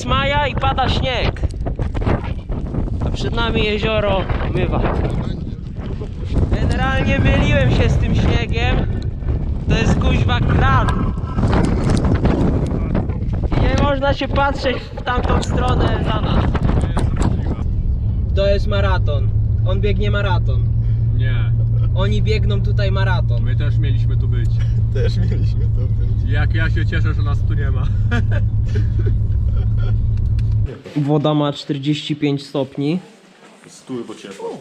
koniec maja i pada śnieg. A przed nami jezioro Mywak. Generalnie myliłem się z tym śniegiem. To jest kuźwa kran. I nie można się patrzeć w tamtą stronę za nas. To jest maraton. On biegnie maraton. Nie. Oni biegną tutaj maraton. My też mieliśmy tu być. Też mieliśmy to być. Jak ja się cieszę, że nas tu nie ma. Woda ma 45 stopni. Stój, bo ciepło.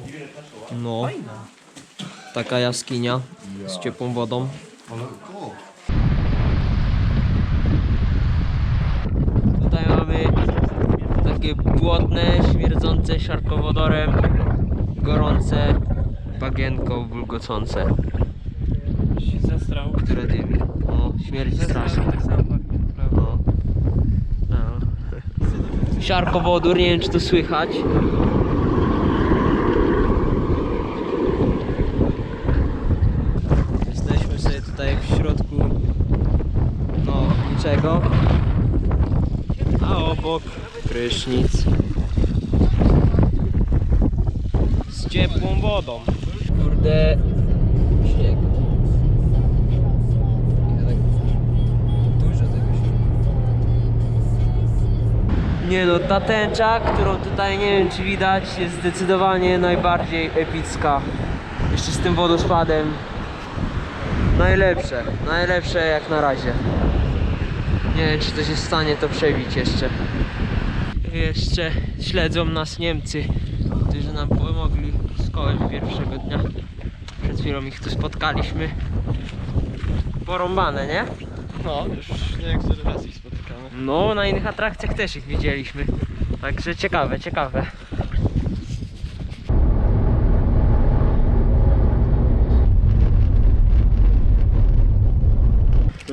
No. Taka jaskinia z ciepłą wodą. Tutaj mamy takie błotne, śmierdzące siarkowodorem, gorące bagienko bulgocące. Się zestrał. Które dymi. O, śmierdzi strasznie. Tak samo pachnie, prawda? No. No. Siarkowodór, nie wiem czy to słychać. Jesteśmy sobie tutaj w środku niczego. A obok prysznic z ciepłą wodą. Kurde, śnieg. Dużo tego śniegu. Nie no, ta tęcza, którą tutaj nie wiem czy widać, jest zdecydowanie najbardziej epicka. Jeszcze z tym wodospadem. Najlepsze jak na razie. Nie wiem czy to się stanie to przebić jeszcze. Jeszcze śledzą nas Niemcy, którzy nam pomogli z kołem pierwszego dnia. Przed chwilą ich tu spotkaliśmy. Porąbane, nie? No, już nie wiem, który raz ich spotykamy. No, na innych atrakcjach też ich widzieliśmy. Także ciekawe.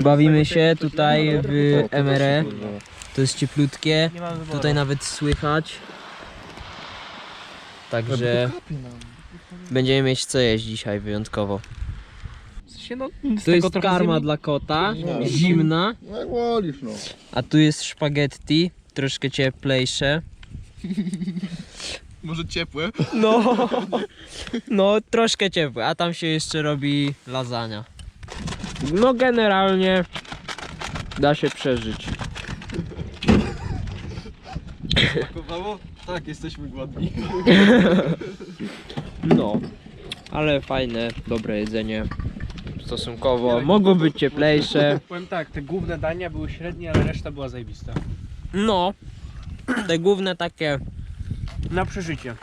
Bawimy się tutaj w MRE. To jest cieplutkie. Tutaj nawet słychać. Także będziemy mieć co jeść dzisiaj wyjątkowo. Tu jest karma dla kota, zimna. No jak wolisz, no. A tu jest spaghetti, troszkę cieplejsze. Może ciepłe? No troszkę ciepłe, a tam się jeszcze robi lasagna. No generalnie da się przeżyć. Smakowało? Tak, jesteśmy głodni. No, ale fajne, dobre jedzenie. Stosunkowo, mogło być cieplejsze. Powiem tak, te główne dania były średnie, ale reszta była zajebista. No, te główne takie. Na przeżycie.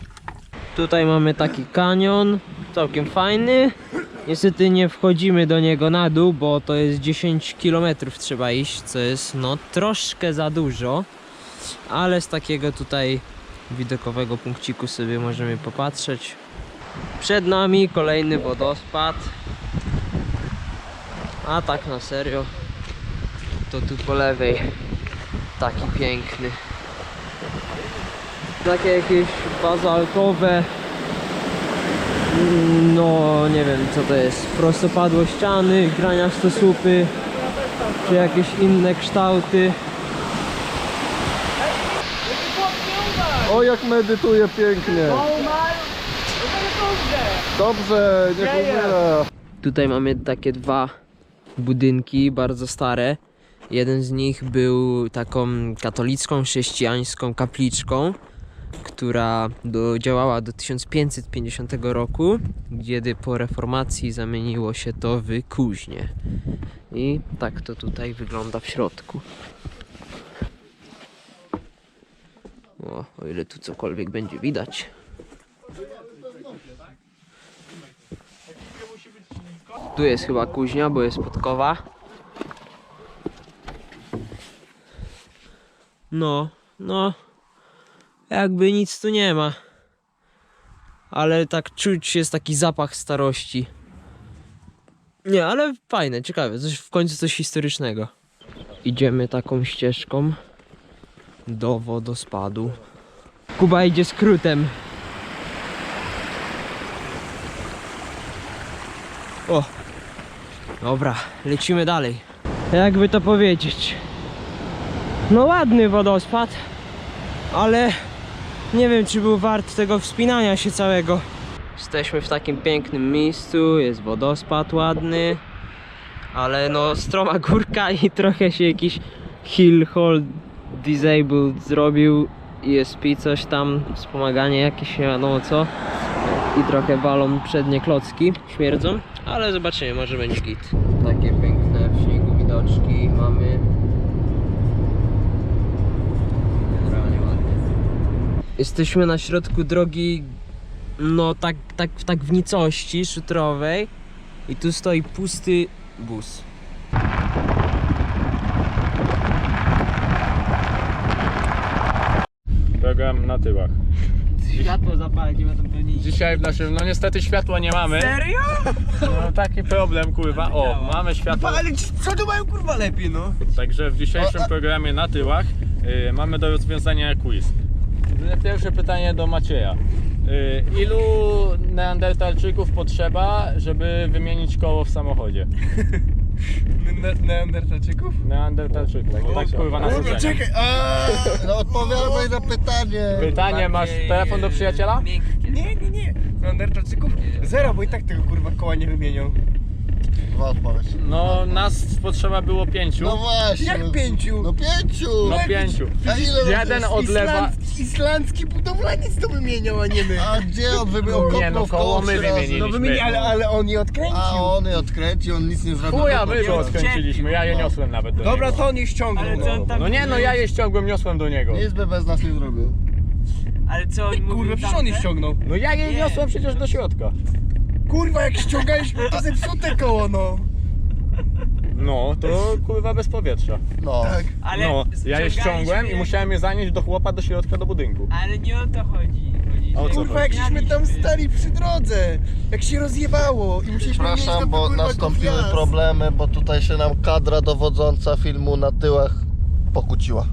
Tutaj mamy taki kanion, całkiem fajny. Niestety nie wchodzimy do niego na dół, bo to jest 10 km trzeba iść, co jest no troszkę za dużo. Ale z takiego tutaj widokowego punkciku sobie możemy popatrzeć. Przed nami kolejny wodospad. A tak na serio, to tu po lewej taki piękny. Takie jakieś bazaltowe, no nie wiem co to jest, prostopadłościany, graniastosłupy, czy jakieś inne kształty. O, jak medytuje pięknie. Dobrze, niech umiera. Tutaj mamy takie dwa budynki bardzo stare. Jeden z nich był taką katolicką, chrześcijańską kapliczką, która działała do 1550 roku, kiedy po reformacji zamieniło się to w kuźnię. I tak to tutaj wygląda w środku. O ile tu cokolwiek będzie widać. Tu jest chyba kuźnia, bo jest podkowa. No, jakby nic tu nie ma. Ale tak czuć jest taki zapach starości. Nie, ale fajne, ciekawe, w końcu coś historycznego. Idziemy taką ścieżką do wodospadu. Kuba idzie skrótem. O! Dobra, lecimy dalej. Jakby to powiedzieć. No ładny wodospad. ale nie wiem, czy był wart tego wspinania się całego. Jesteśmy w takim pięknym miejscu, jest wodospad ładny, ale no stroma górka i trochę się jakiś hill hold disabled zrobił. ESP coś tam, wspomaganie jakieś, nie wiadomo co. I trochę walą przednie klocki, śmierdzą, ale zobaczymy, może będzie git. Takie piękne w śniegu widoczki mamy. Generalnie ładnie. Jesteśmy na środku drogi, no tak w nicości szutrowej. I tu stoi pusty bus. Program na tyłach. Światło zapalić, nie ma tam pewnie. Dzisiaj w naszym, no niestety światła nie mamy. Serio? No taki problem kurwa. O, mamy światło. Ale co tu mają kurwa lepiej, no? Także w dzisiejszym programie na tyłach mamy do rozwiązania quiz. Pierwsze pytanie do Macieja. Ilu neandertalczyków potrzeba, żeby wymienić koło w samochodzie? Neandertalczyków? Neandertalczyków. No tak kurwa na Kurwa, życzenie. czekaj! No odpowiadaj na pytanie. Pytanie, masz telefon do przyjaciela? Nie. Neandertalczyków? Zero, bo i tak tego kurwa koła nie wymienią. Dwa odpowiedź. No nas potrzeba było 5. No właśnie. Jak 5? No 5. No 5. A ile Jeden od lewa. Islandzki budowlaniec to wymieniał, a nie my. A gdzie on wymienił? Nie no, koło my wymieniliśmy. No wymieni, ale on je odkręcił. A on je odkręcił, on nic nie zrobił. Chuja, my go odkręciliśmy, ja je niosłem nawet do Dobra, niego. to on je ściągnął. Ale co on tam- No nie no, ja je ściągłem, niosłem do niego. Nic by bez nas nie zrobił. Ale co on mówił? Kurwa, przecież on je ściągnął. No ja je Nie. niosłem przecież do środka. Kurwa, jak ściągaliśmy to zepsute koło, no. No, to kurwa bez powietrza. No. Tak. Ale No, ja je ściągłem i ściągaliśmy- musiałem je zanieść do chłopa do środka do budynku. Ale nie o to chodzi. A o co Kurwa, jak żeśmy tam stali przy drodze. Jak się rozjebało i musieliśmy mieć Przepraszam, tam, bo kurwa, nastąpiły wjazd. problemy, bo tutaj się nam kadra dowodząca filmu na tyłach pokłóciła.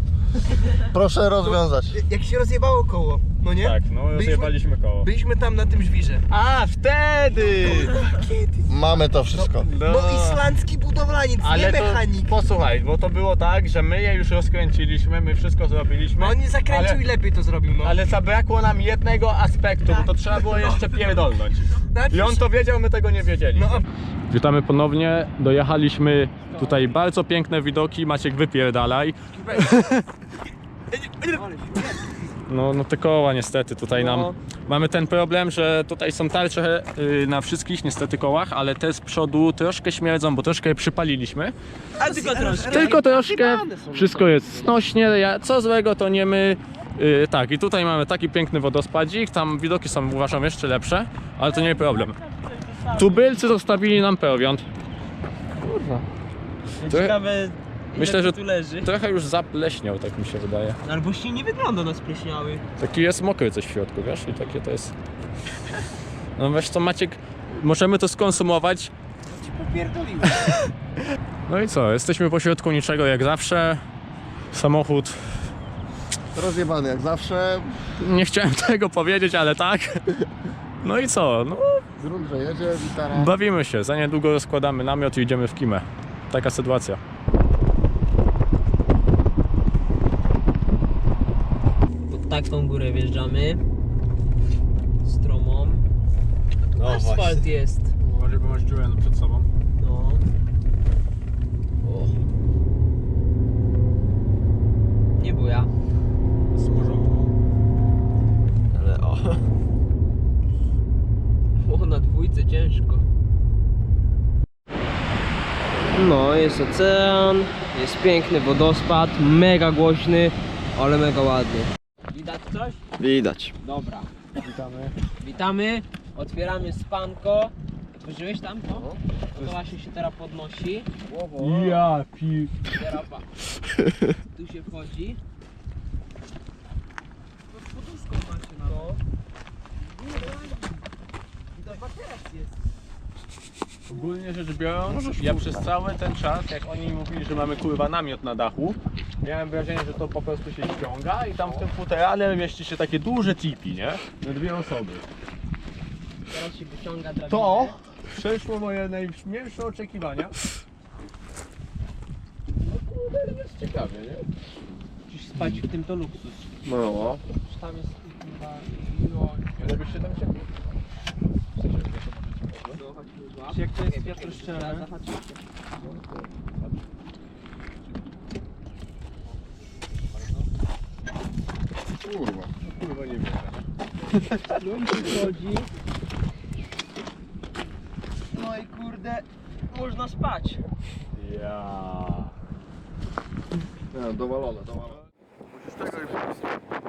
Proszę rozwiązać. Jak się rozjebało koło, no nie? Tak, no rozjebaliśmy koło. Byliśmy tam na tym żwirze. A, wtedy! Kiedy? Mamy to wszystko. No islandzki budowlaniec, Ale nie to, mechanik. posłuchaj, bo to było tak, że my je już rozkręciliśmy, my wszystko zrobiliśmy. No on nie zakręcił ale, i lepiej to zrobił, no. ale zabrakło nam jednego aspektu, bo to trzeba było jeszcze pierdolnąć. I on to wiedział, my tego nie wiedzieli. No, Witamy ponownie, dojechaliśmy, tutaj bardzo piękne widoki, Maciek wypierdalaj. No te koła niestety tutaj nam, mamy ten problem, że tutaj są tarcze na wszystkich niestety kołach, ale te z przodu troszkę śmierdzą, bo troszkę je przypaliliśmy. A tylko troszkę. Tylko troszkę, wszystko jest znośnie, co złego to nie my. Tak, i tutaj mamy taki piękny wodospadzik, tam widoki są uważam jeszcze lepsze, ale to nie problem. Tubylcy zostawili nam prowiant. Kurwa. To- Ciekawe, myślę, ile że- to tu leży. Trochę już zapleśniał, tak mi się wydaje. Albo się nie wygląda na spleśniały. Taki jest mokry coś w środku, wiesz, i takie to jest... No wiesz co, Maciek, możemy to skonsumować. ci popierdoliłem. No i co, jesteśmy pośrodku niczego jak zawsze. Samochód, Rozjebany jak zawsze. nie chciałem tego powiedzieć, ale tak. No i co, no Grunt, że jedzie, gitara. bawimy się, za niedługo rozkładamy namiot i idziemy w Kimę. Taka sytuacja. Pod taką górę wjeżdżamy. Stromą. No Asfalt jest. Uważaj, bo masz dziurę przed sobą. No. O. Nie buja. Z porządku. Ale o. O, na dwójce ciężko. No, jest ocean, jest piękny wodospad, mega głośny, ale mega ładny. Widać coś? Widać. Dobra. Witamy, otwieramy spanko. Otworzyłeś tam to? No to właśnie się teraz podnosi. Ja pi... Teraz pa. Tu się wchodzi. Pod poduszką macie na to. I to teraz jest. Ogólnie rzecz biorąc, ja przez cały ten czas, jak oni mówili, że mamy kurwa namiot na dachu, miałem wrażenie, że to po prostu się ściąga i tam w tym futerale mieści się takie duże tipi, nie? Na dwie osoby. Teraz się wyciąga drabinę. To przeszło moje najśmielsze oczekiwania. No kurde, jest ciekawie, nie? Musisz spać w tym to luksus. No. Tam jest chyba... Ile byście tam ciepło? Czy jak to jest wiatroszczelne? Kurwa. Kurwa nie wiem. Chodzi. No i kurde, można spać. Ja. Nie, dowalone. Musisz tego już